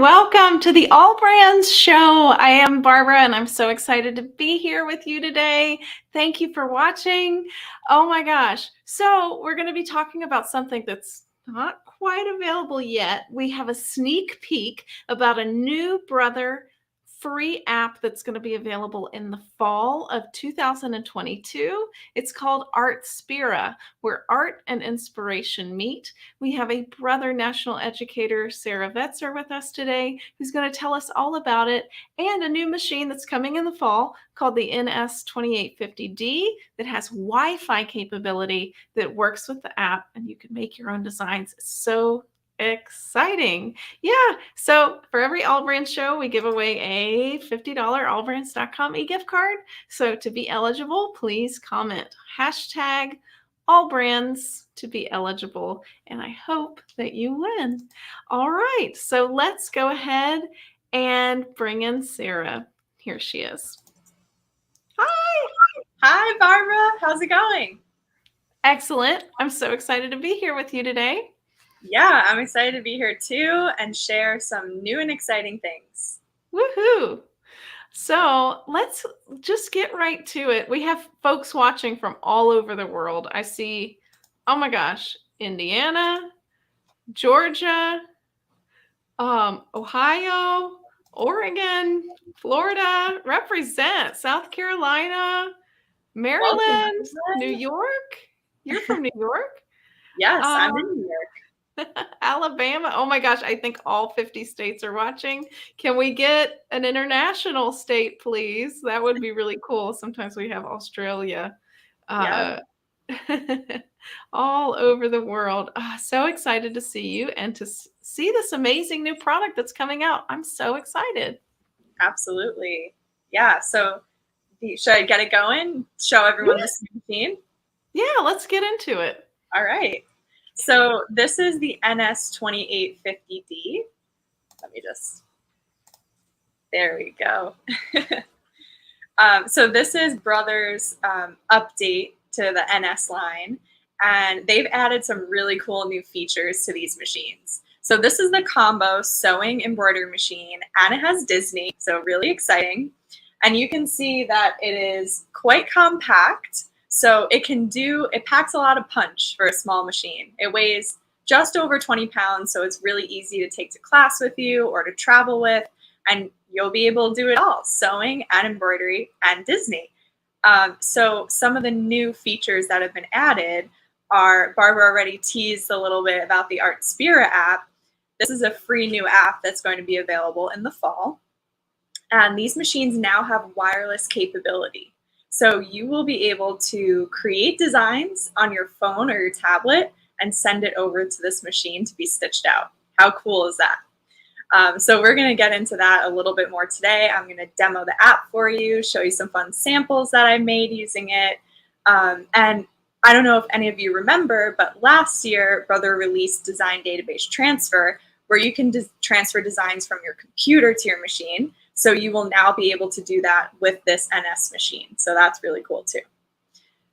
welcome to the AllBrands show. I am Barbara and I'm so excited to be here with you today. Thank you for watching. Oh my gosh. So we're going to be talking about something that's not quite available yet. We have a sneak peek about a new Brother free app that's going to be available in the fall of 2022. It's called Artspira, where art and inspiration meet. We have a Brother National Educator, Sara Vetser, with us today, who's going to tell us all about it, and a new machine that's coming in the fall called the NS2850D that has Wi-Fi capability that works with the app, and you can make your own designs. It's so exciting. Yeah. So for every AllBrands show, we give away a $50 allbrands.com e-gift card. So to be eligible, please comment hashtag AllBrands to be eligible. And I hope that you win. All right. So let's go ahead and bring in Sara. Here she is. Hi. Hi, Barbara. How's it going? Excellent. I'm so excited to be here with you today. Yeah, I'm excited to be here too and share some new and exciting things. Woohoo! So let's just get right to it. We have folks watching from all over the world. I see, oh my gosh, Indiana, Georgia, Ohio, Oregon, Florida, represent, South Carolina, Maryland, New York. You're from New York? Yes, I'm in New York. Alabama. Oh my gosh, I think all 50 states are watching. Can we get an international state, please? That would be really cool. Sometimes we have Australia. All over the world. So excited to see you and to see this amazing new product that's coming out. I'm so excited. Absolutely. Yeah, so should I get it going? Show everyone this machine? Yeah, let's get into it. All right. So this is the NS2850D. Let me just, there we go. So this is Brother's update to the NS line, and they've added some really cool new features to these machines. So this is the combo sewing embroidery machine, and it has Disney, so really exciting. And you can see that it is quite compact. So it packs a lot of punch for a small machine. It weighs just over 20 pounds, so it's really easy to take to class with you or to travel with, and you'll be able to do it all, sewing and embroidery and Disney. So some of the new features that have been added are, Barbara already teased a little bit about the Artspira app. This is a free new app that's going to be available in the fall. And these machines now have wireless capability. So you will be able to create designs on your phone or your tablet and send it over to this machine to be stitched out. How cool is that? So we're going to get into that a little bit more today. I'm going to demo the app for you, show you some fun samples that I made using it. And I don't know if any of you remember, but last year, Brother released Design Database Transfer, where you can transfer designs from your computer to your machine. So you will now be able to do that with this NS machine. So that's really cool too.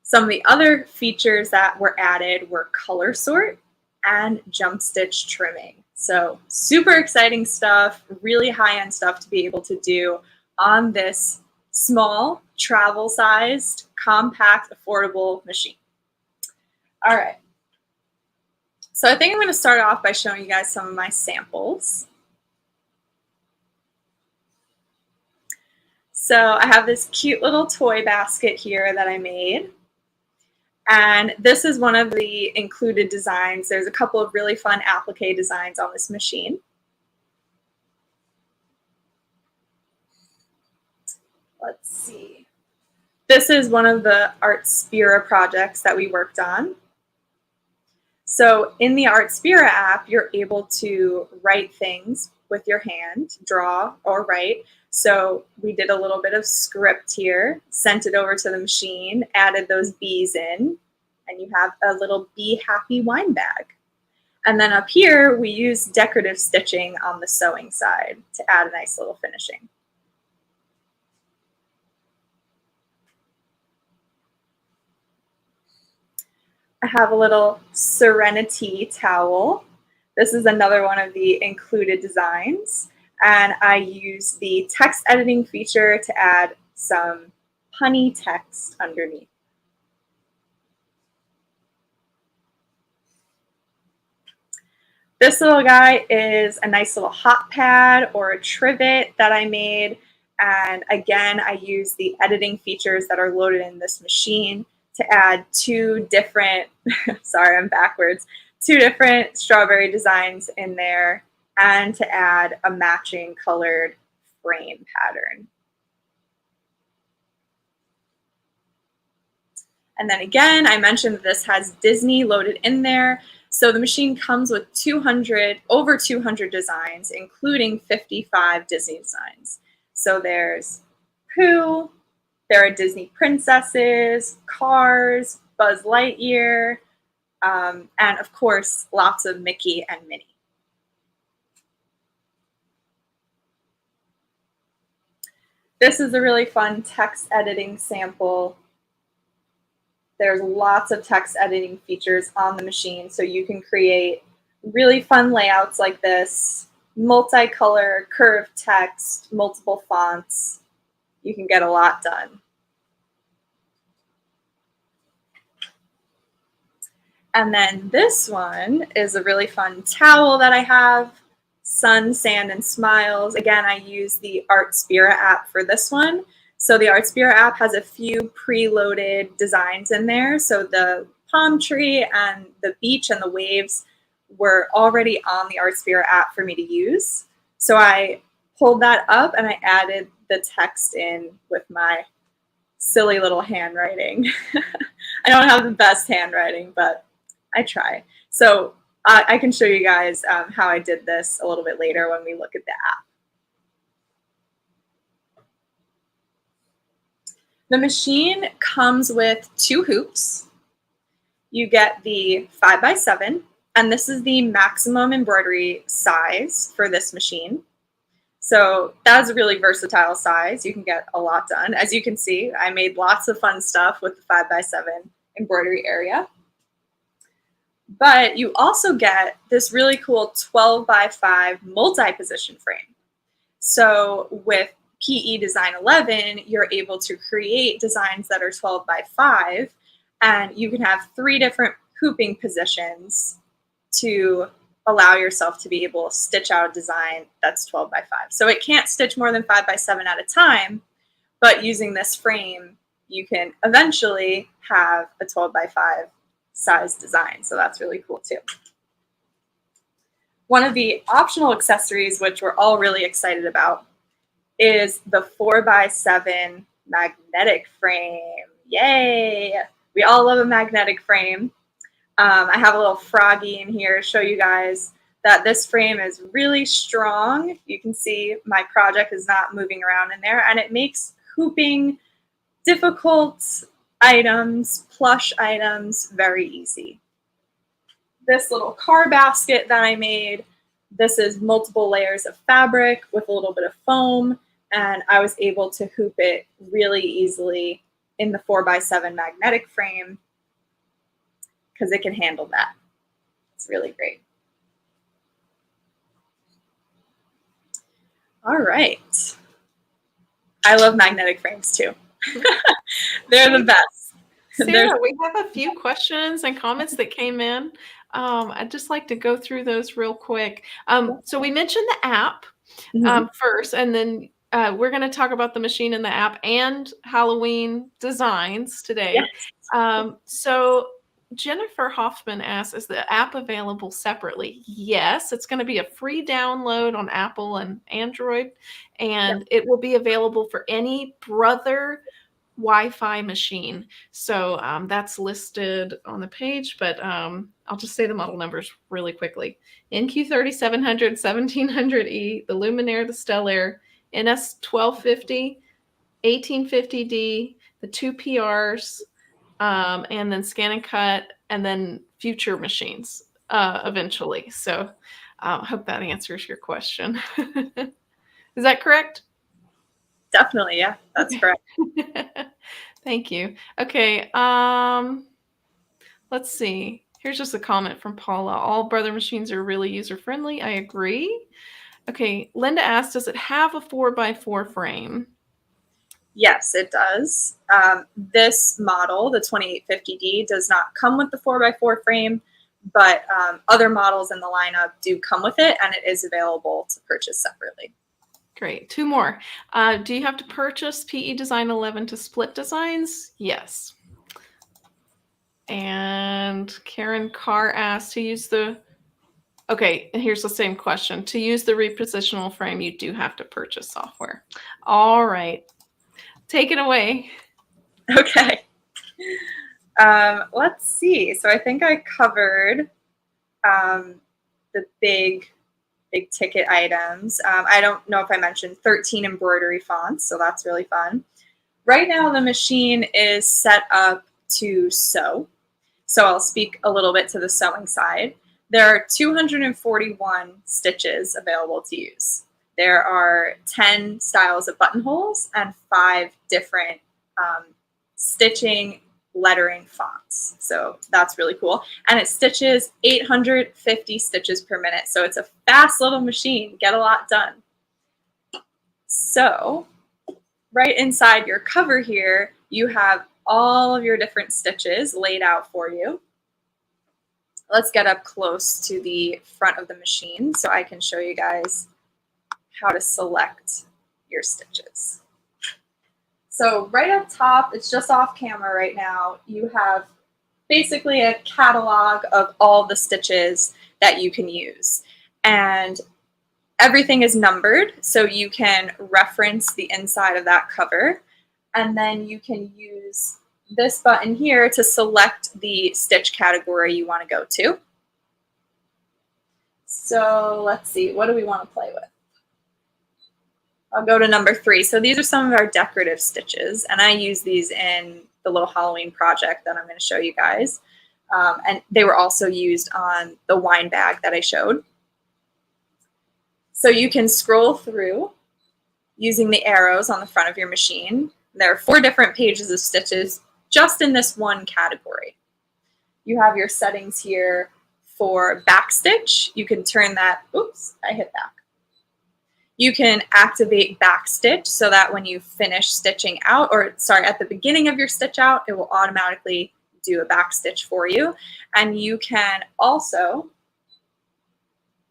Some of the other features that were added were color sort and jump stitch trimming. So super exciting stuff, really high-end stuff to be able to do on this small, travel-sized, compact, affordable machine. All right. So I think I'm going to start off by showing you guys some of my samples. So I have this cute little toy basket here that I made. And this is one of the included designs. There's a couple of really fun applique designs on this machine. Let's see. This is one of the Artspira projects that we worked on. So in the Artspira app, you're able to write things with your hand, draw or write. So we did a little bit of script here, sent it over to the machine, added those bees in, and you have a little bee happy wine bag. And then up here, we use decorative stitching on the sewing side to add a nice little finishing. I have a little Serenity Towel. This is another one of the included designs. And I use the text editing feature to add some punny text underneath. This little guy is a nice little hot pad or a trivet that I made. And again, I use the editing features that are loaded in this machine to add two different, sorry, I'm backwards, two different strawberry designs in there, and to add a matching colored frame pattern. And then again, I mentioned that this has Disney loaded in there. So the machine comes with over 200 designs, including 55 Disney designs. So there's Pooh, there are Disney princesses, Cars, Buzz Lightyear, and of course, lots of Mickey and Minnie. This is a really fun text editing sample. There's lots of text editing features on the machine, so you can create really fun layouts like this, multicolor, curved text, multiple fonts. You can get a lot done. And then this one is a really fun towel that I have, Sun, Sand, and Smiles. Again, I use the Artspira app for this one. So the Artspira app has a few preloaded designs in there. So the palm tree and the beach and the waves were already on the Artspira app for me to use. So I pulled that up and I added the text in with my silly little handwriting. I don't have the best handwriting, but I try. So I can show you guys how I did this a little bit later when we look at the app. The machine comes with two hoops. You get the 5x7, and this is the maximum embroidery size for this machine. So that's a really versatile size. You can get a lot done. As you can see, I made lots of fun stuff with the 5x7 embroidery area. But you also get this really cool 12x5 multi-position frame. So with PE Design 11, you're able to create designs that are 12x5, and you can have 3 different hooping positions to allow yourself to be able to stitch out a design that's 12x5. So it can't stitch more than 5x7 at a time, but using this frame, you can eventually have a 12x5 size design. So that's really cool too. One of the optional accessories, which we're all really excited about, is the 4x7 magnetic frame. Yay! We all love a magnetic frame. I have a little froggy in here to show you guys that this frame is really strong. You can see my project is not moving around in there, and it makes hooping difficult items, plush items, very easy. This little car basket that I made, this is multiple layers of fabric with a little bit of foam, and I was able to hoop it really easily in the 4x7 magnetic frame because it can handle that. It's really great. All right. I love magnetic frames too. They're the best. Sara, we have a few questions and comments that came in. I'd just like to go through those real quick. So we mentioned the app first, and then we're going to talk about the machine and the app and Halloween designs today. Yes. So Jennifer Hoffman asks, is the app available separately? Yes, it's going to be a free download on Apple and Android, and it will be available for any Brother Wi-Fi machine. So that's listed on the page, but I'll just say the model numbers really quickly. NQ3700, 1700E, the Luminaire, the Stellaire, NS2850, 1850D, the 2 PRs, and then Scan and Cut, and then future machines eventually. So I hope that answers your question. Is that correct? Definitely, yeah, that's correct. Thank you. Okay, let's see. Here's just a comment from Paula. All Brother machines are really user-friendly. I agree. Okay, Linda asked, does it have a 4x4 frame? Yes, it does. This model, the 2850D, does not come with the 4x4 frame, but other models in the lineup do come with it, and it is available to purchase separately. Great. 2 more. Do you have to purchase PE Design 11 to split designs? Yes. And Karen Carr asked to use the, okay, and here's the same question. To use the repositional frame, you do have to purchase software. All right. Take it away. Okay. Let's see. So I think I covered the big ticket items. I don't know if I mentioned 13 embroidery fonts, so that's really fun. Right now the machine is set up to sew. So I'll speak a little bit to the sewing side. There are 241 stitches available to use. There are 10 styles of buttonholes and 5 different stitching lettering fonts. So that's really cool. And it stitches 850 stitches per minute. So it's a fast little machine. Get a lot done. So right inside your cover here, you have all of your different stitches laid out for you. Let's get up close to the front of the machine so I can show you guys how to select your stitches. So right up top, it's just off camera right now, you have basically a catalog of all the stitches that you can use. And everything is numbered, so you can reference the inside of that cover. And then you can use this button here to select the stitch category you want to go to. So let's see, what do we want to play with? I'll go to number 3. So these are some of our decorative stitches, and I use these in the little Halloween project that I'm going to show you guys. And they were also used on the wine bag that I showed. So you can scroll through using the arrows on the front of your machine. There are 4 different pages of stitches just in this one category. You have your settings here for backstitch. You can turn that, oops, I hit back. You can activate backstitch so that when you finish stitching out, or sorry, at the beginning of your stitch out, it will automatically do a backstitch for you. And you can also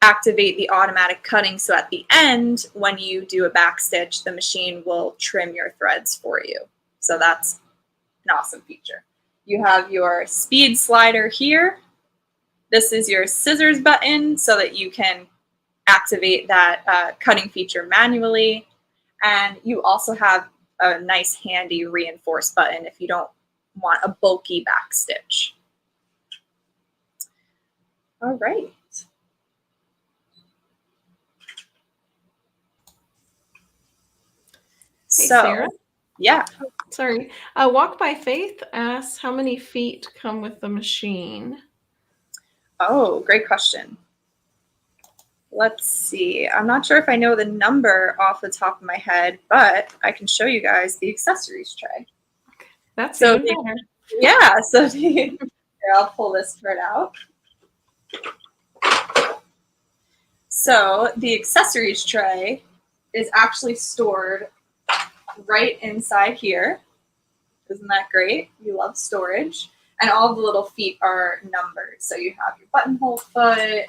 activate the automatic cutting so at the end, when you do a backstitch, the machine will trim your threads for you. So that's an awesome feature. You have your speed slider here. This is your scissors button so that you can activate that cutting feature manually. And you also have a nice handy reinforce button if you don't want a bulky backstitch. All right. Hey, So, Sarah. yeah. Sorry. Walk by Faith asks, how many feet come with the machine? Oh, great question. Let's see. I'm not sure if I know the number off the top of my head, but I can show you guys the accessories tray. That's so even better. Yeah, so here, I'll pull this part out. So the accessories tray is actually stored right inside here. Isn't that great? You love storage. And all the little feet are numbered. So you have your buttonhole foot,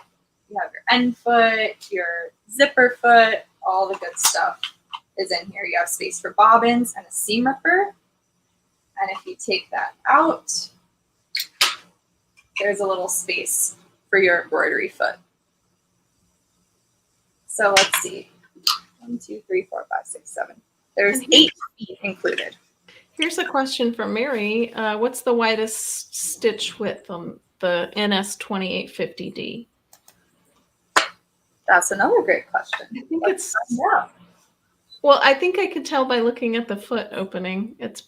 you have your end foot, your zipper foot, all the good stuff is in here. You have space for bobbins and a seam ripper. And if you take that out, there's a little space for your embroidery foot. So let's see. 1, 2, 3, 4, 5, 6, 7. There's 8 feet included. Here's a question from Mary. What's the widest stitch width on the NS2850D? That's another great question. I think Let's find out. Well, I think I could tell by looking at the foot opening. It's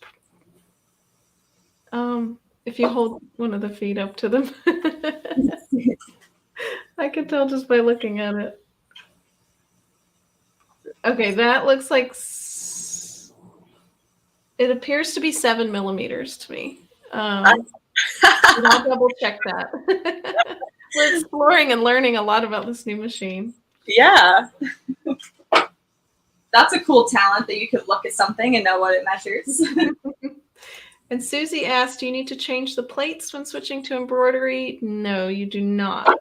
if you hold one of the feet up to them. I could tell just by looking at it. Okay, that looks like it appears to be 7 millimeters to me. I'll double check that. We're exploring and learning a lot about this new machine. Yeah. That's a cool talent that you could look at something and know what it measures. And Susie asked, do you need to change the plates when switching to embroidery? No, you do not.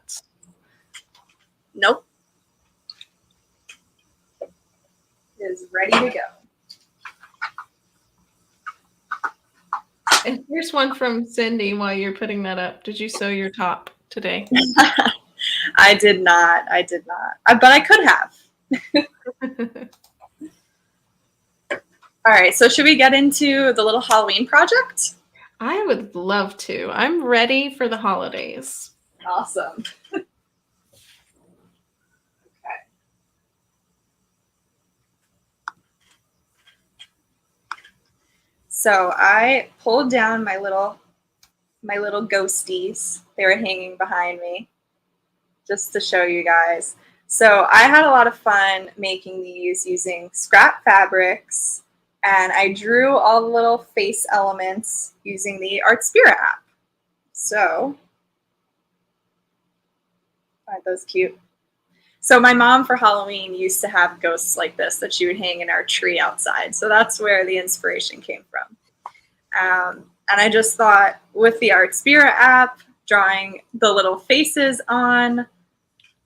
Nope. It is ready to go. And here's one from Cindy while you're putting that up. Did you sew your top today? I did not. But I could have. All right, so should we get into the little Halloween project? I would love to. I'm ready for the holidays. Awesome. Okay. So I pulled down my little ghosties. They were hanging behind me just to show you guys. So I had a lot of fun making these using scrap fabrics, and I drew all the little face elements using the Artspira app. So, aren't those cute? So my mom for Halloween used to have ghosts like this that she would hang in our tree outside. So that's where the inspiration came from. And I just thought with the Artspira app, drawing the little faces on,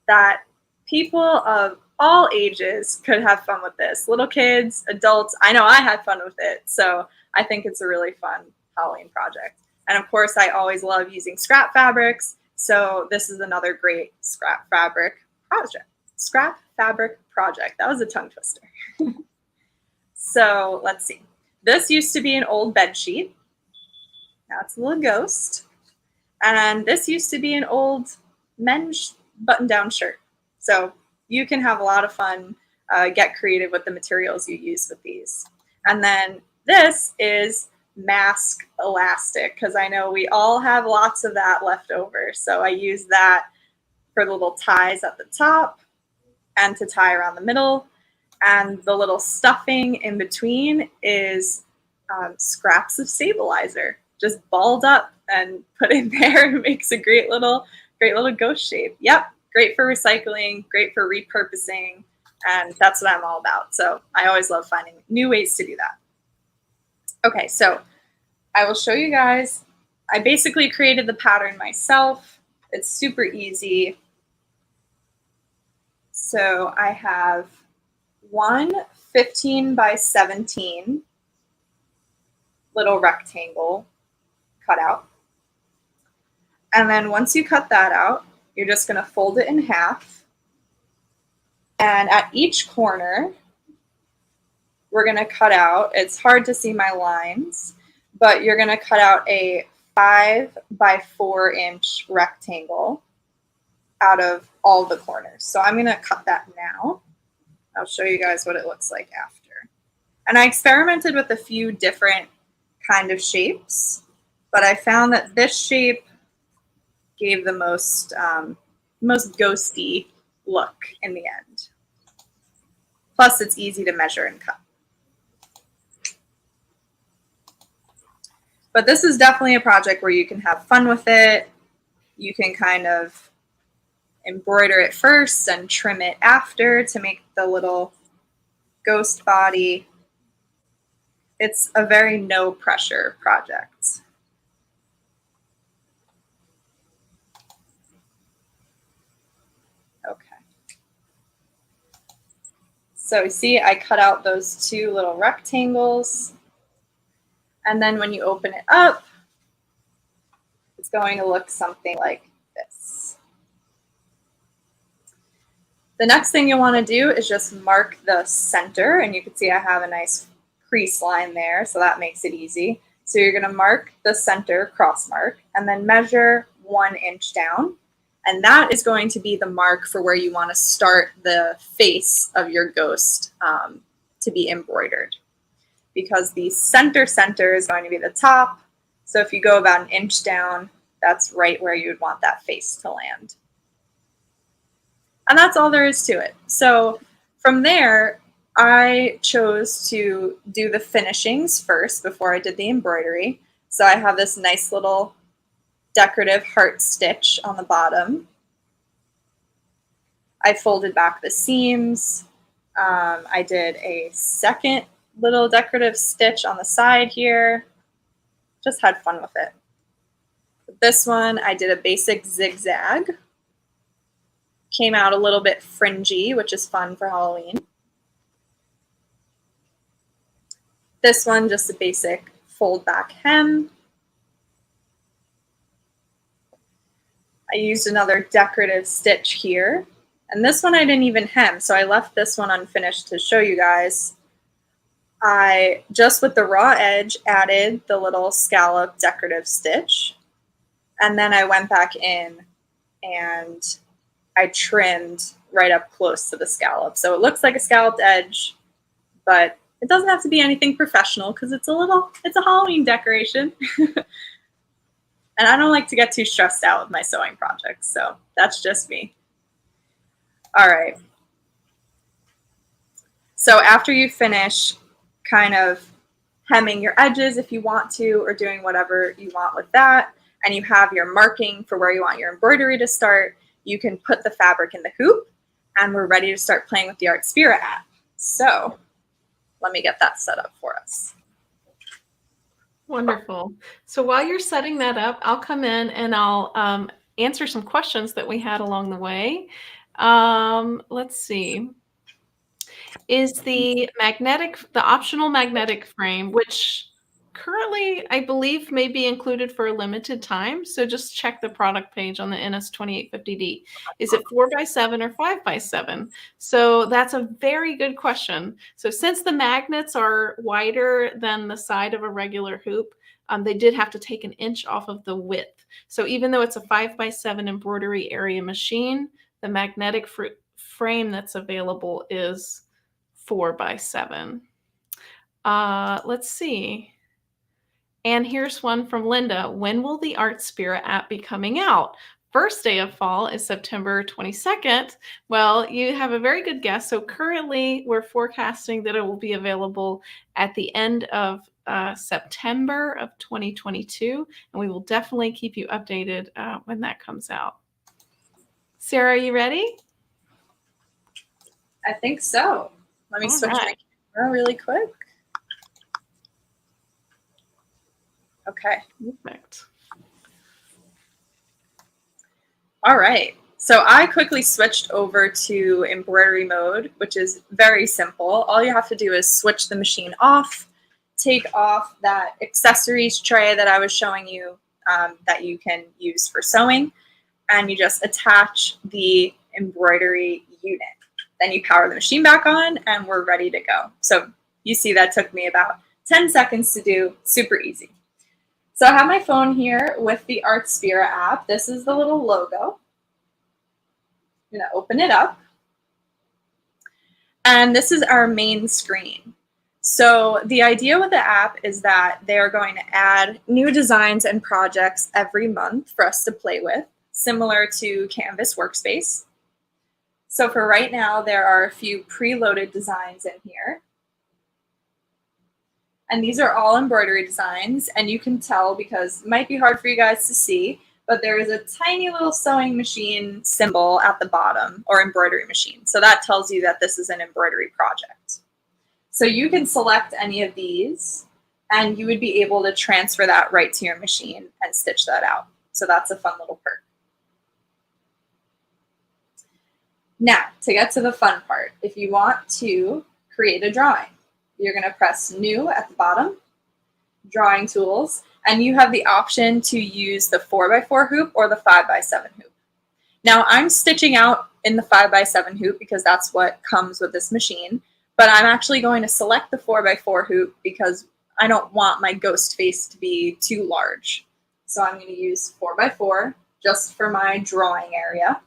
that people of all ages could have fun with this. Little kids, adults. I know I had fun with it. So I think it's a really fun Halloween project. And of course, I always love using scrap fabrics. So this is another great scrap fabric project. Scrap fabric project. That was a tongue twister. So let's see. This used to be an old bed sheet. Now it's a little ghost. And this used to be an old men's button-down shirt. So you can have a lot of fun, get creative with the materials you use with these. And then this is mask elastic, because I know we all have lots of that left over. So I use that for the little ties at the top and to tie around the middle. And the little stuffing in between is scraps of stabilizer, just balled up and put in there. It makes a great little ghost shape. Yep, great for recycling, great for repurposing, and that's what I'm all about. So I always love finding new ways to do that. Okay, so I will show you guys. I basically created the pattern myself. It's super easy. So I have one 15 by 17 little rectangle cut out. And then once you cut that out, you're just going to fold it in half. And at each corner, we're going to cut out, it's hard to see my lines, but you're going to cut out a 5 by 4 inch rectangle out of all the corners. So I'm going to cut that now. I'll show you guys what it looks like after. And I experimented with a few different kind of shapes, but I found that this shape gave the most ghosty look in the end. Plus, it's easy to measure and cut. But this is definitely a project where you can have fun with it. You can kind of embroider it first and trim it after to make the little ghost body. It's a very no pressure project. Okay. So you see, I cut out those two little rectangles. And then when you open it up, it's going to look something like this. The next thing you want to do is just mark the center. And you can see I have a nice crease line there, so that makes it easy. So you're going to mark the center, cross mark, and then measure 1 inch down. And that is going to be the mark for where you want to start the face of your ghost to be embroidered. Because the center is going to be the top. So if you go about 1 inch down, that's right where you would want that face to land. And that's all there is to it. So from there, I chose to do the finishings first before I did the embroidery. So I have this nice little decorative heart stitch on the bottom. I folded back the seams. I did a second little decorative stitch on the side here. Just had fun with it. With this one, I did a basic zigzag. Came out a little bit fringy, which is fun for Halloween. This one, just a basic fold back hem. I used another decorative stitch here. And this one I didn't even hem, so I left this one unfinished to show you guys. I, just with the raw edge, added the little scallop decorative stitch. And then I went back in and I trimmed right up close to the scallop. So it looks like a scalloped edge, but it doesn't have to be anything professional because it's a Halloween decoration. And I don't like to get too stressed out with my sewing projects, so that's just me. All right. So after you finish kind of hemming your edges if you want to, or doing whatever you want with that, and you have your marking for where you want your embroidery to start, you can put the fabric in the hoop, and we're ready to start playing with the Artspira app. So let me get that set up for us. Wonderful. So while you're setting that up, I'll come in and I'll answer some questions that we had along the way. Let's see. Is the optional magnetic frame, which currently I believe may be included for a limited time. So just check the product page on the NS2850D. Is it 4x7 or 5x7? So that's a very good question. So since the magnets are wider than the side of a regular hoop, they did have to take an inch off of the width. So even though it's a 5x7 embroidery area machine, the magnetic frame that's available is 4x7. Let's see. And here's one from Linda. When will the Artspira app be coming out? First day of fall is September 22nd. Well, you have a very good guess. So currently we're forecasting that it will be available at the end of September of 2022. And we will definitely keep you updated when that comes out. Sarah, are you ready? I think so. Let me switch my camera really quick. Okay. Perfect. All right. So I quickly switched over to embroidery mode, which is very simple. All you have to do is switch the machine off, take off that accessories tray that I was showing you that you can use for sewing, and you just attach the embroidery unit. Then you power the machine back on and we're ready to go. So you see that took me about 10 seconds to do, super easy. So I have my phone here with the Artspira app. This is the little logo. I'm gonna open it up. And this is our main screen. So the idea with the app is that they are going to add new designs and projects every month for us to play with, similar to Canvas Workspace. So for right now, there are a few preloaded designs in here. And these are all embroidery designs, and you can tell because it might be hard for you guys to see, but there is a tiny little sewing machine symbol at the bottom, or embroidery machine. So that tells you that this is an embroidery project. So you can select any of these, and you would be able to transfer that right to your machine and stitch that out. So that's a fun little perk. Now, to get to the fun part, if you want to create a drawing, you're going to press New at the bottom, Drawing Tools, and you have the option to use the 4x4 hoop or the 5x7 hoop. Now, I'm stitching out in the 5x7 hoop because that's what comes with this machine, but I'm actually going to select the 4x4 hoop because I don't want my ghost face to be too large. So I'm going to use 4x4 just for my drawing area.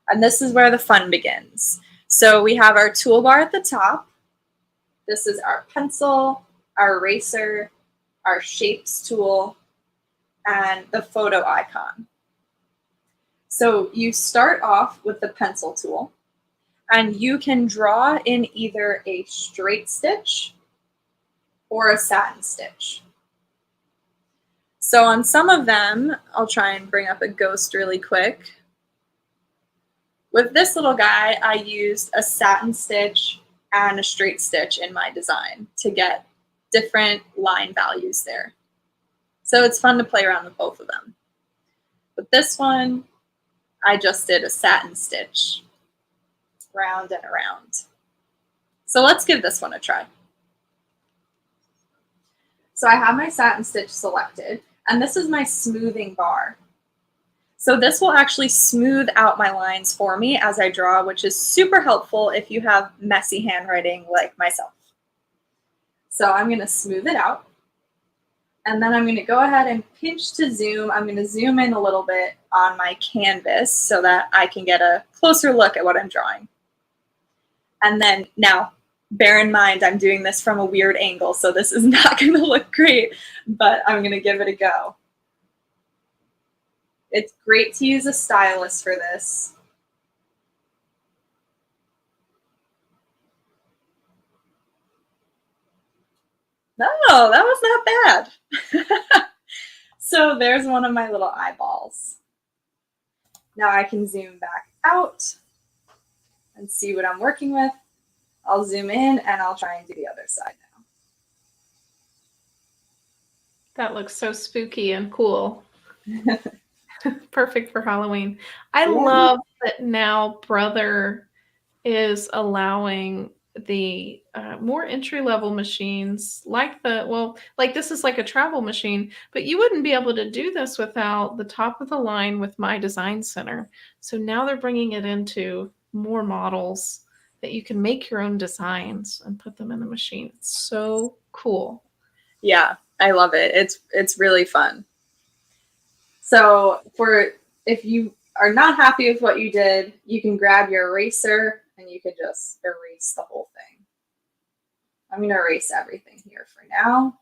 And this is where the fun begins. So we have our toolbar at the top. This is our pencil, our eraser, our shapes tool, and the photo icon. So you start off with the pencil tool, and you can draw in either a straight stitch or a satin stitch. So on some of them, I'll try and bring up a ghost really quick. With this little guy, I used a satin stitch and a straight stitch in my design to get different line values there. So it's fun to play around with both of them. With this one, I just did a satin stitch round and around. So let's give this one a try. So I have my satin stitch selected, and this is my smoothing bar. So this will actually smooth out my lines for me as I draw, which is super helpful if you have messy handwriting like myself. So I'm going to smooth it out. And then I'm going to go ahead and pinch to zoom. I'm going to zoom in a little bit on my canvas so that I can get a closer look at what I'm drawing. And then now, bear in mind, I'm doing this from a weird angle, so this is not going to look great, but I'm going to give it a go. It's great to use a stylus for this. No, that was not bad. So there's one of my little eyeballs. Now I can zoom back out and see what I'm working with. I'll zoom in and I'll try and do the other side now. That looks so spooky and cool. Perfect for Halloween. I love that now Brother is allowing the more entry-level machines like this is like a travel machine, but you wouldn't be able to do this without the top of the line with My Design Center. So now they're bringing it into more models that you can make your own designs and put them in the machine. It's so cool. Yeah, I love it. It's really fun. So if you are not happy with what you did, you can grab your eraser and you can just erase the whole thing. I'm going to erase everything here for now.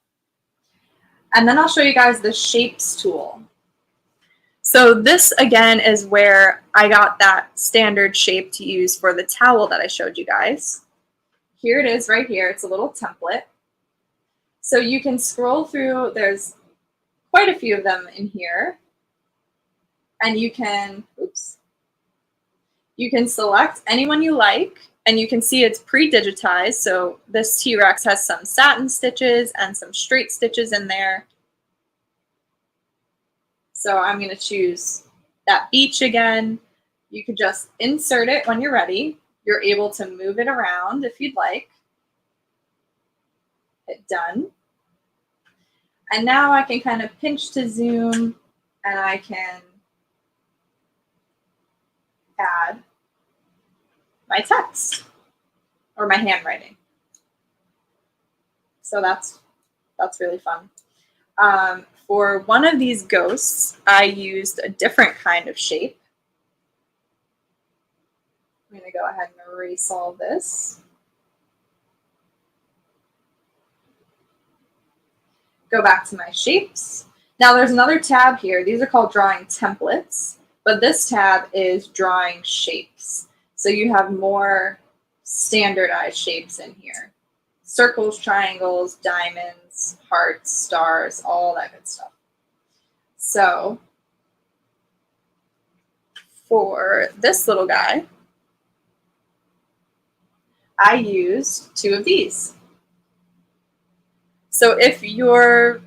And then I'll show you guys the shapes tool. So this again is where I got that standard shape to use for the towel that I showed you guys. Here it is right here. It's a little template. So you can scroll through, there's quite a few of them in here. And you can, you can select anyone you like, and you can see it's pre-digitized. So this T-Rex has some satin stitches and some straight stitches in there. So I'm going to choose that beach again. You could just insert it when you're ready. You're able to move it around if you'd like. Hit done. And now I can kind of pinch to zoom, and I can add my text or my handwriting. So that's really fun. For one of these ghosts, I used a different kind of shape. I'm going to go ahead and erase all this. Go back to my shapes. Now there's another tab here. These are called drawing templates, but this tab is drawing shapes. So you have more standardized shapes in here. Circles, triangles, diamonds, hearts, stars, all that good stuff. So for this little guy, I used 2 of these. So if you're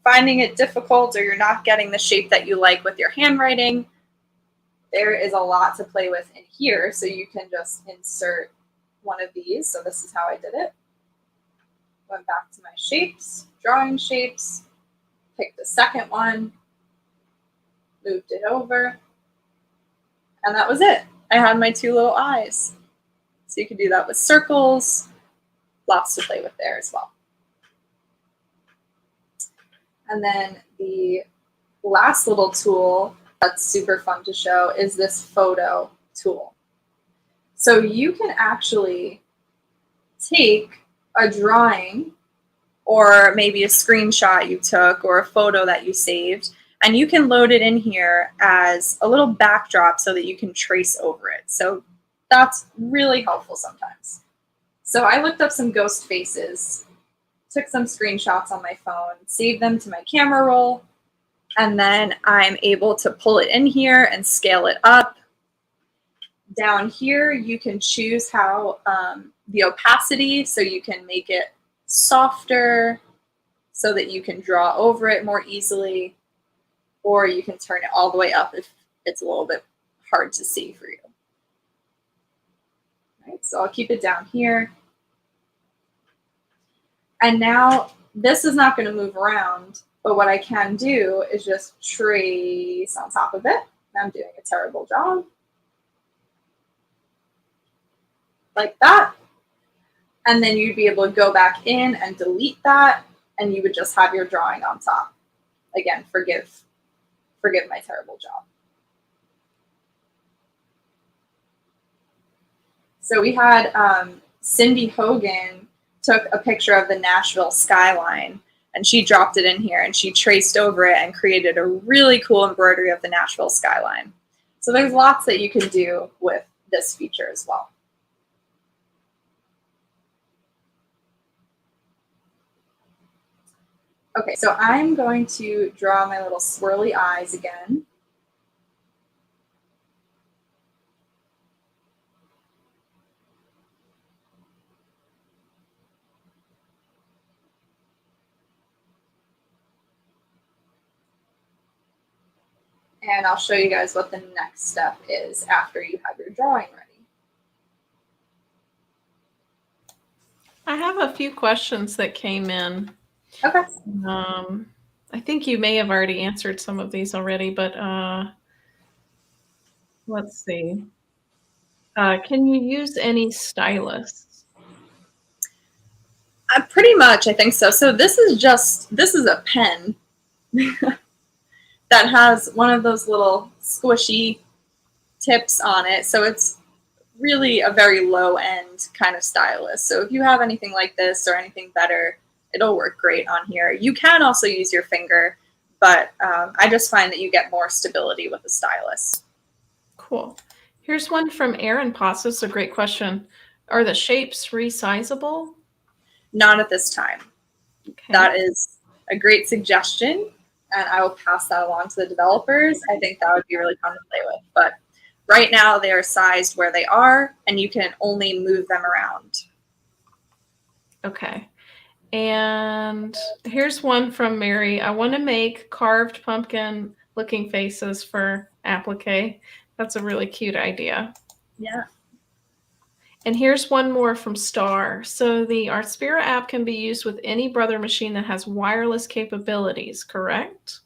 finding it difficult or you're not getting the shape that you like with your handwriting, there is a lot to play with in here. So you can just insert one of these. So this is how I did it. Went back to my shapes, drawing shapes, picked the second one, moved it over, and that was it. I had my 2 little eyes. So you can do that with circles, lots to play with there as well. And then the last little tool that's super fun to show is this photo tool. So you can actually take a drawing or maybe a screenshot you took or a photo that you saved, and you can load it in here as a little backdrop so that you can trace over it. So that's really helpful sometimes. So I looked up some ghost faces, took some screenshots on my phone, saved them to my camera roll, and then I'm able to pull it in here and scale it up. Down here, you can choose how the opacity, so you can make it softer so that you can draw over it more easily, or you can turn it all the way up if it's a little bit hard to see for you. All right, so I'll keep it down here. And now this is not going to move around, but what I can do is just trace on top of it. I'm doing a terrible job. Like that. And then you'd be able to go back in and delete that, and you would just have your drawing on top. Again, forgive my terrible job. So we had Cindy Hogan took a picture of the Nashville skyline, and she dropped it in here, and she traced over it and created a really cool embroidery of the Nashville skyline. So there's lots that you can do with this feature as well. Okay, so I'm going to draw my little swirly eyes again. And I'll show you guys what the next step is after you have your drawing ready. I have a few questions that came in. Okay. I think you may have already answered some of these already, but let's see. Can you use any stylusts? Pretty much, I think so. So this is a pen that has one of those little squishy tips on it. So it's really a very low end kind of stylus. So if you have anything like this or anything better, it'll work great on here. You can also use your finger, but I just find that you get more stability with a stylus. Cool. Here's one from Aaron Potts. This is a great question. Are the shapes resizable? Not at this time. Okay. That is a great suggestion, and I will pass that along to the developers. I think that would be really fun to play with. But right now they are sized where they are, and you can only move them around. Okay. And here's one from Mary. I want to make carved pumpkin looking faces for applique. That's a really cute idea. Yeah. And here's one more from Star. So the Artspira app can be used with any Brother machine that has wireless capabilities, correct?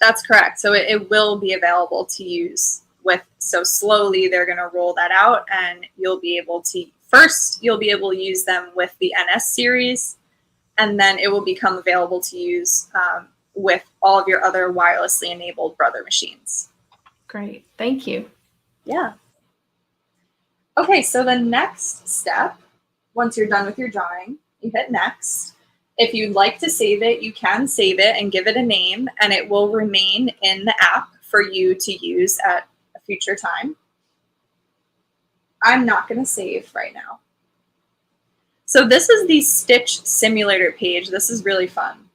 That's correct. So it will be available to use with, so slowly they're going to roll that out, and you'll be able to, first you'll be able to use them with the NS series, and then it will become available to use with all of your other wirelessly enabled Brother machines. Great. Thank you. Yeah. Okay, so the next step, once you're done with your drawing, you hit next. If you'd like to save it, you can save it and give it a name, and it will remain in the app for you to use at a future time. I'm not going to save right now. So this is the Stitch Simulator page. This is really fun.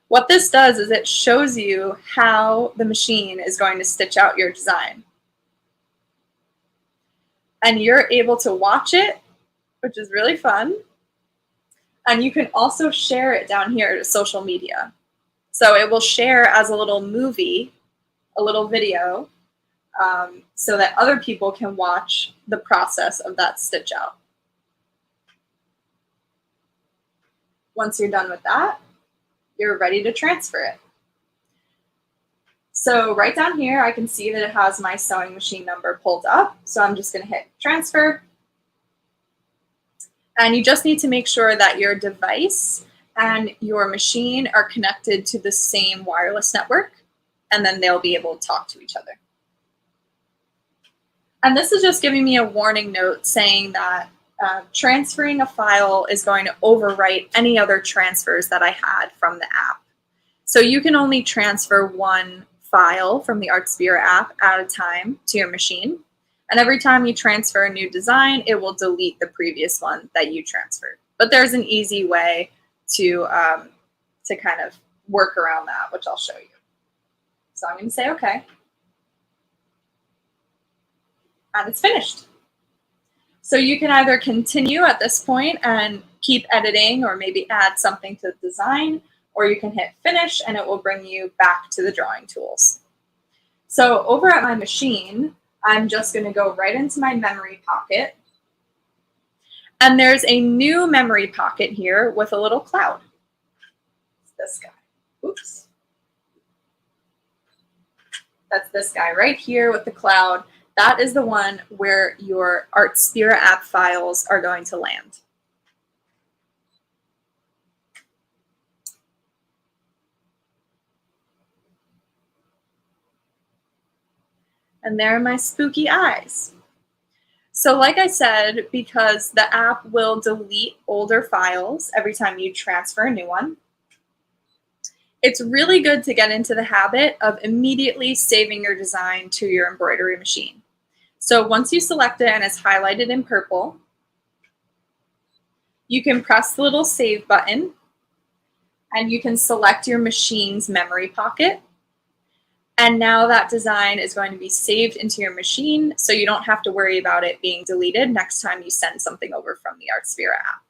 What this does is it shows you how the machine is going to stitch out your design. And you're able to watch it, which is really fun. And you can also share it down here to social media. So it will share as a little movie, a little video, so that other people can watch the process of that stitch out. Once you're done with that, you're ready to transfer it. So right down here, I can see that it has my sewing machine number pulled up. So I'm just going to hit transfer. And you just need to make sure that your device and your machine are connected to the same wireless network, and then they'll be able to talk to each other. And this is just giving me a warning note saying that transferring a file is going to overwrite any other transfers that I had from the app. So you can only transfer one file from the Artspira app at a time to your machine. And every time you transfer a new design, it will delete the previous one that you transferred. But there's an easy way to kind of work around that, which I'll show you. So I'm going to say OK. and it's finished. So you can either continue at this point and keep editing or maybe add something to the design, or you can hit finish and it will bring you back to the drawing tools. So over at my machine, I'm just going to go right into my memory pocket. And there's a new memory pocket here with a little cloud. It's this guy. Oops. That's this guy right here with the cloud. That is the one where your Artspira app files are going to land. And there are my spooky eyes. So like I said, because the app will delete older files every time you transfer a new one, it's really good to get into the habit of immediately saving your design to your embroidery machine. So once you select it and it's highlighted in purple, you can press the little save button and you can select your machine's memory pocket. And now that design is going to be saved into your machine, so you don't have to worry about it being deleted next time you send something over from the Artspira app.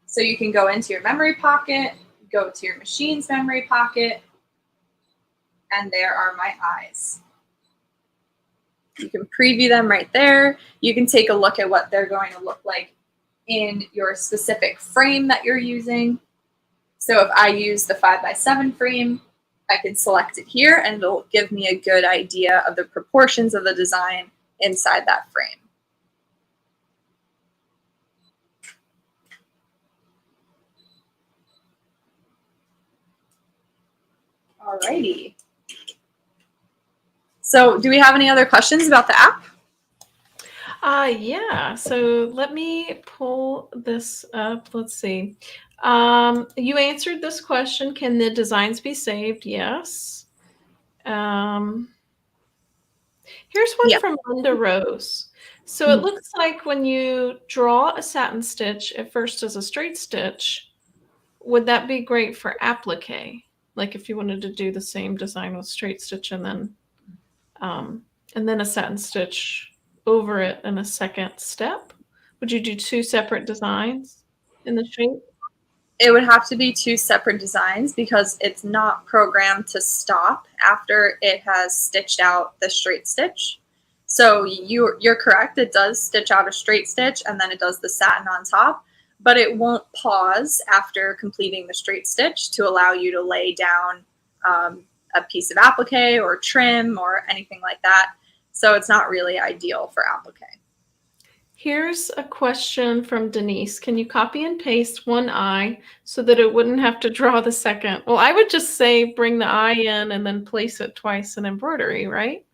So you can go into your memory pocket, go to your machine's memory pocket, and there are my eyes. You can preview them right there. You can take a look at what they're going to look like in your specific frame that you're using. So if I use the 5x7 frame, I can select it here and it'll give me a good idea of the proportions of the design inside that frame. Alrighty. So do we have any other questions about the app? Yeah, so let me pull this up. Let's see. You answered this question. Can the designs be saved? Yes. Here's one from Linda Rose. So it looks like when you draw a satin stitch at first as a straight stitch, would that be great for applique? Like if you wanted to do the same design with straight stitch and then a satin stitch over it in a second step? Would you do two separate designs in the shape? It would have to be two separate designs because it's not programmed to stop after it has stitched out the straight stitch. So you're correct, it does stitch out a straight stitch and then it does the satin on top, but it won't pause after completing the straight stitch to allow you to lay down a piece of applique or trim or anything like that. So it's not really ideal for applique. Here's a question from Denise. Can you copy and paste one eye so that it wouldn't have to draw the second? Well, I would just say bring the eye in and then place it twice in embroidery, right?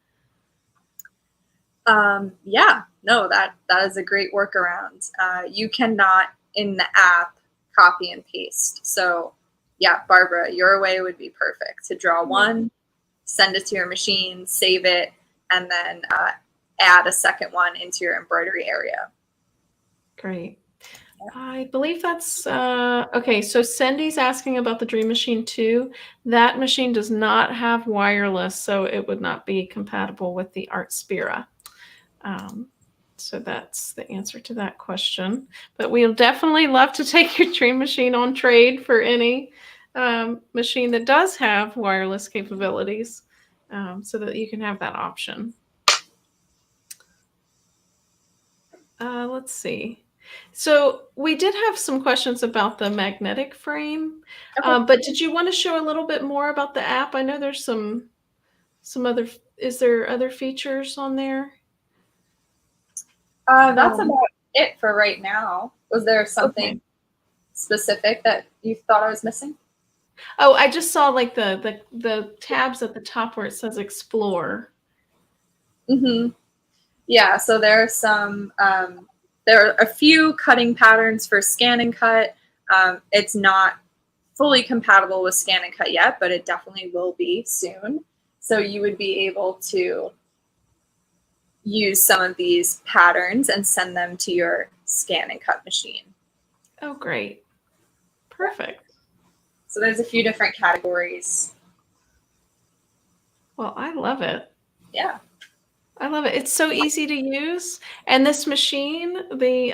Yeah, no, that is a great workaround. You cannot in the app copy and paste. So yeah, Barbara, your way would be perfect to draw one, send it to your machine, save it, and then add a second one into your embroidery area. Great. I believe that's okay. So Cindy's asking about the Dream Machine 2. That machine does not have wireless, so it would not be compatible with the Artspira. So that's the answer to that question. But we'll definitely love to take your Dream Machine on trade for any machine that does have wireless capabilities, so that you can have that option. Let's see. So we did have some questions about the magnetic frame, but did you want to show a little bit more about the app? I know there's some other. Is there other features on there? That's about it for right now. Was there something specific that you thought I was missing? Oh, I just saw like the tabs at the top where it says Explore. Yeah, so there are some. There are a few cutting patterns for scan and cut. It's not fully compatible with scan and cut yet, but it definitely will be soon. So you would be able to use some of these patterns and send them to your scan and cut machine. Oh, great. Perfect. So there's a few different categories Well, I love it. Yeah. I love it. It's so easy to use. And this machine, the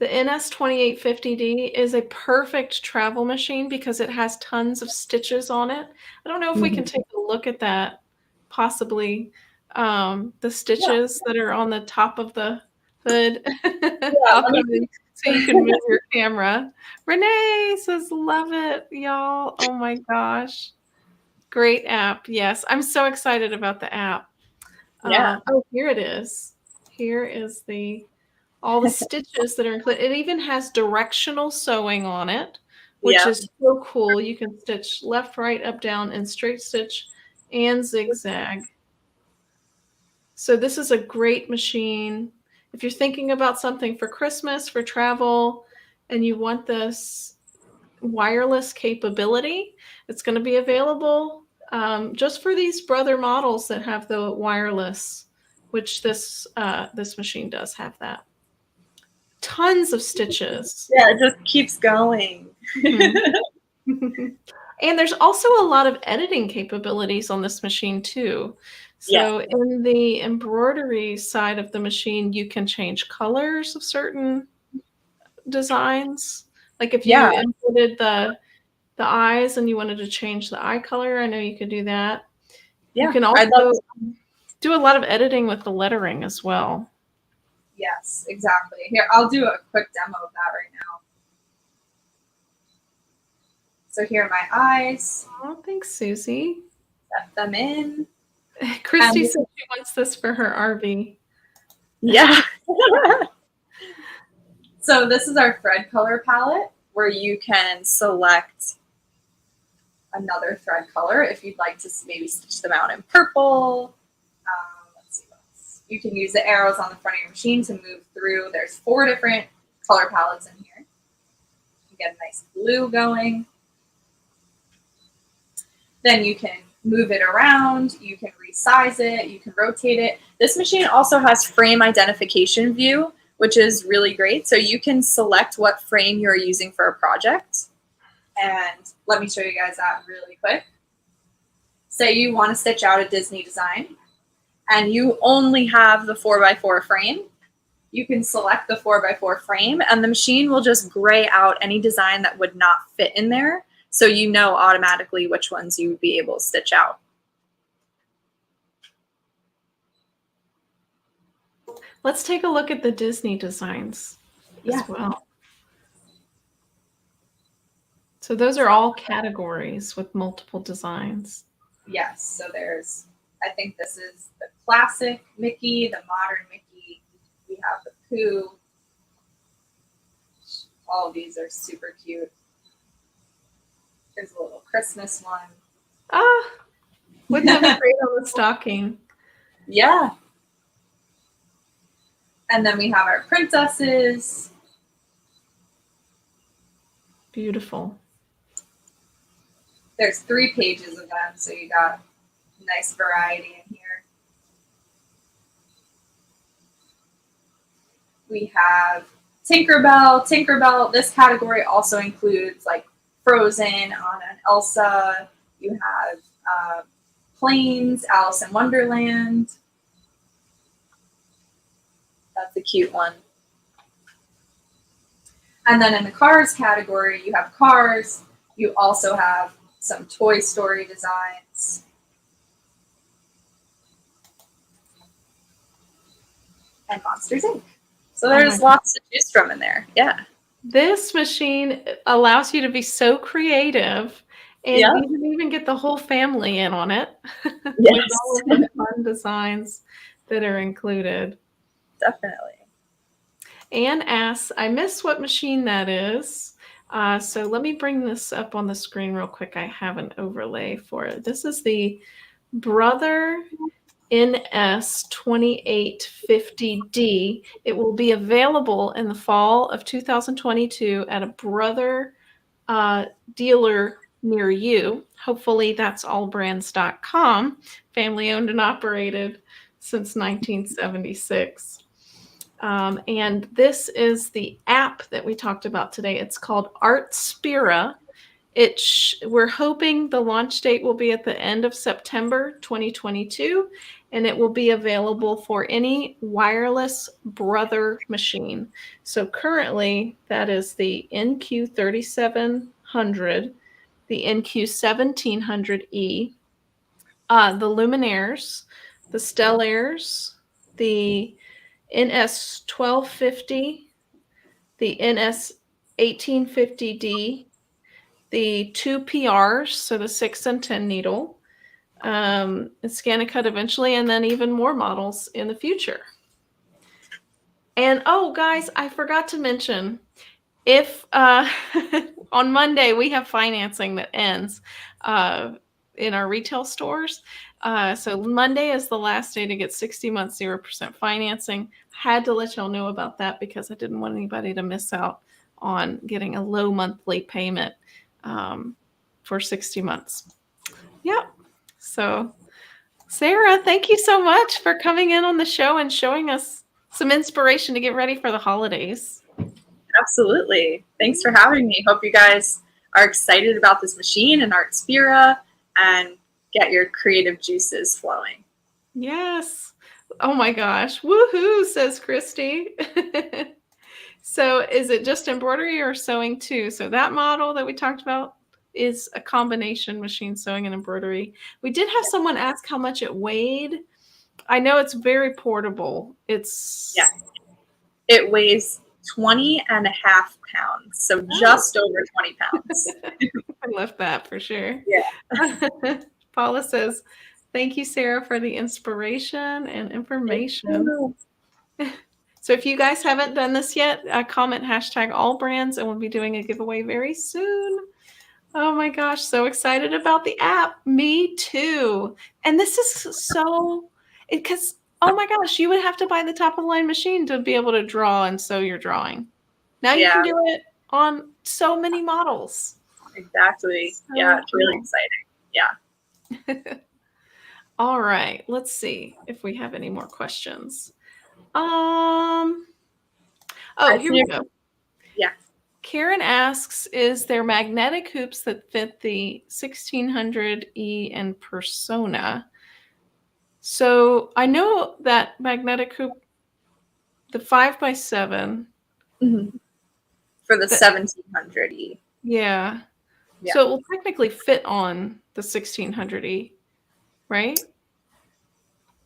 NS2850D is a perfect travel machine because it has tons of stitches on it. I don't know if we can Mhm. take a look at that, possibly, the Yeah. stitches that are on the top of the hood. Yeah. I'll Let go me in so you can move your camera. Renee says, love it, y'all. Oh my gosh. Great app. Yes, I'm so excited about the app. Yeah. Oh, here it is. Here is all the stitches that are included. It even has directional sewing on it, which Yeah. is so cool. You can stitch left, right, up, down, and straight stitch and zigzag. So this is a great machine. If you're thinking about something for Christmas, for travel, and you want this wireless capability, it's going to be available just for these Brother models that have the wireless, which this machine does have that. Tons of stitches. Yeah. It just keeps going. Mhm. And there's also a lot of editing capabilities on this machine too. Yeah. So in the embroidery side of the machine, you can change colors of certain designs. Like if you Yeah. inputted the eyes and you wanted to change the eye color, I know you could do that. You Yeah. can I'd love also to. do a lot of editing with the lettering as well. Yes, exactly. Here, I'll do a quick demo of that right now. So here are my eyes. Oh, thanks, Susie. Set them in. Christy And said she wants this for her RV. yeah. So this is our thread color palette where you can select another thread color if you'd like to maybe stitch them out in purple. Let's see what else. You can use the arrows on the front of your machine to move through. There's 4 different color palettes in here. You get a nice blue going. Then you can move it around, you can resize it, you can rotate it. This machine also has frame identification view, which is really great. So you can select what frame you're using for a project. And let me show you guys that really quick. Say you want to stitch out a Disney design and you only have the 4x4 frame. You can select the 4x4 frame and the machine will just gray out any design that would not fit in there. So you know automatically which ones you would be able to stitch out. Let's take a look at the Disney designs as well. So those are all categories with multiple designs. Yes, so there's, I think this is the classic Mickey, the modern Mickey. We have the Pooh. All of these are super cute. There's a little Christmas one. Ah, wouldn't that be great on the stocking? Yeah. And then we have our princesses. Beautiful. There's 3 pages of them, so you got a nice variety in here. We have Tinkerbell. Tinkerbell, this category also includes like Frozen, Anna and Elsa. You have Planes, Alice in Wonderland. That's a cute one. And then in the Cars category, you have Cars. You also have some Toy Story designs. And Monsters, Inc. So there's lots to choose from in there. Yeah. This machine allows you to be so creative, and you can even get the whole family in on it with all of the fun designs that are included. Definitely. Anne asks, I miss what machine that is. So let me bring this up on the screen real quick. I have an overlay for it. This is the Brother NS2850D. It will be available in the fall of 2022 at a Brother dealer near you. Hopefully that's allbrands.com, family owned and operated since 1976. And this is the app that we talked about today. It's called Artspira. We're hoping the launch date will be at the end of September 2022, and it will be available for any wireless Brother machine. So currently, that is the NQ3700, the NQ1700E, the Luminaires, the Stellaires, the NS1250, the NS1850D, the 2 PRs, so the 6 and 10 needle, and Scan and Cut eventually, and then even more models in the future. And oh, guys, I forgot to mention, if on Monday we have financing that ends in our retail stores. So Monday is the last day to get 60 months 0% financing. Had to let y'all know about that because I didn't want anybody to miss out on getting a low monthly payment for 60 months. Yep. So Sara, thank you so much for coming in on the show and showing us some inspiration to get ready for the holidays. Absolutely. Thanks for having me. Hope you guys are excited about this machine and Artspira and get your creative juices flowing. Yes. Oh my gosh. Woohoo, says Christy. So is it just embroidery or sewing too? So that model that we talked about is a combination machine sewing and embroidery. We did have someone ask how much it weighed. I know it's very portable. It weighs 20.5 pounds, so just over 20 pounds. I left that for sure. Yeah. Paula says, thank you, Sara, for the inspiration and information. So if you guys haven't done this yet, comment hashtag AllBrands, and we'll be doing a giveaway very soon. Oh my gosh, so excited about the app. Me too. And this is so, because, oh my gosh, you would have to buy the top of the line machine to be able to draw and sew your drawing. Now you can do it on so many models. Exactly. So yeah, it's really exciting. Yeah. All right, let's see if we have any more questions. Oh, here we go. Yeah. Karen asks, is there magnetic hoops that fit the 1600E and Persona? So I know that magnetic hoop, the 5x7. Mm-hmm. For the 1700E. Yeah. So it will technically fit on the 1600E, right?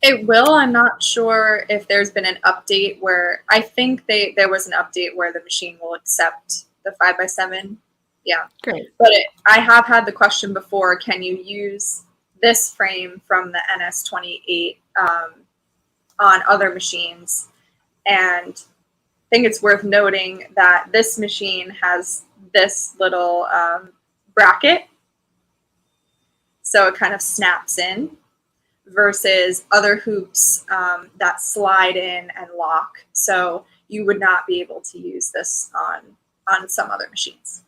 It will. I'm not sure if there's been an update where, I think there was an update where the machine will accept the 5x7. Yeah. Great. But I have had the question before, can you use this frame from the NS28 on other machines? And I think it's worth noting that this machine has this little bracket, so it kind of snaps in, versus other hoops that slide in and lock. So you would not be able to use this on some other machines.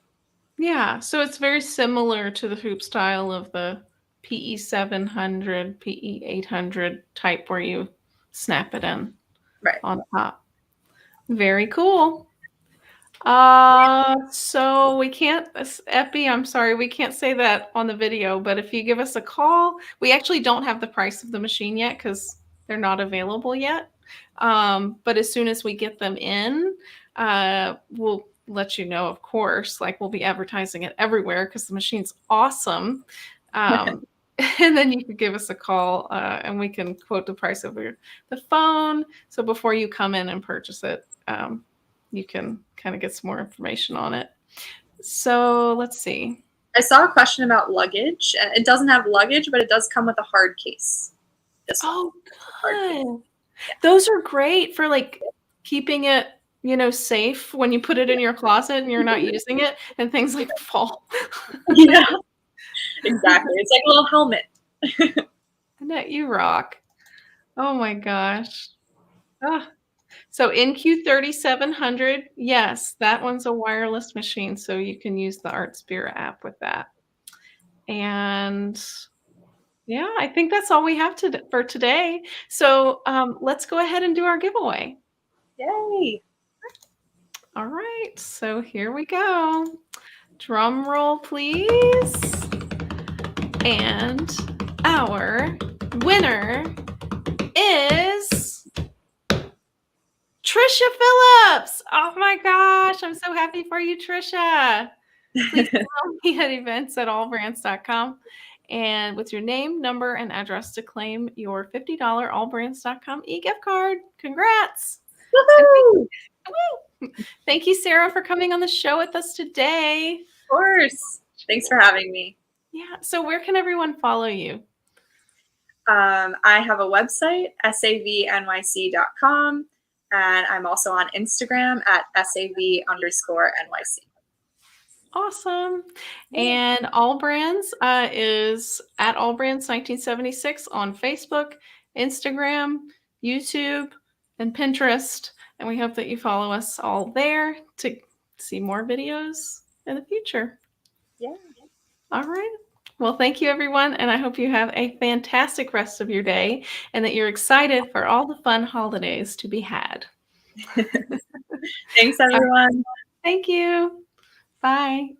Yeah, so it's very similar to the hoop style of the PE 700, PE 800 type where you snap it in on top. Very cool. So we can't, Epi, I'm sorry, we can't say that on the video, but if you give us a call, we actually don't have the price of the machine yet because they're not available yet. But as soon as we get them in, we'll let you know, of course, like we'll be advertising it everywhere because the machine's awesome. And then you can give us a call and we can quote the price over the phone. So before you come in and purchase it, you can kind of get some more information on it. So let's see. I saw a question about luggage. It doesn't have luggage, but it does come with a hard case. Oh, good. Those are great for like keeping it, you know, safe when you put it in your closet and you're not using it and things like fall. Yeah, exactly. It's like a little helmet. Annette, you rock. Oh my gosh. So NQ3700, yes, that one's a wireless machine, so you can use the Artspira app with that. And yeah, I think that's all we have for today. So let's go ahead and do our giveaway. Yay. All right, so here we go. Drum roll, please. And our winner is Trisha Phillips. Oh my gosh, I'm so happy for you, Trisha. Please follow me at events@allbrands.com and with your name, number, and address to claim your $50 allbrands.com e-gift card. Congrats. Woohoo! Thank you, Sarah, for coming on the show with us today. Of course. Thanks for having me. Yeah. So where can everyone follow you? I have a website, savnyc.com, and I'm also on Instagram at sav_nyc. Awesome. And AllBrands is at AllBrands1976 on Facebook, Instagram, YouTube, and Pinterest. And we hope that you follow us all there to see more videos in the future. Yeah. All right. Well, thank you, everyone. And I hope you have a fantastic rest of your day and that you're excited for all the fun holidays to be had. Thanks, everyone. Thank you. Bye.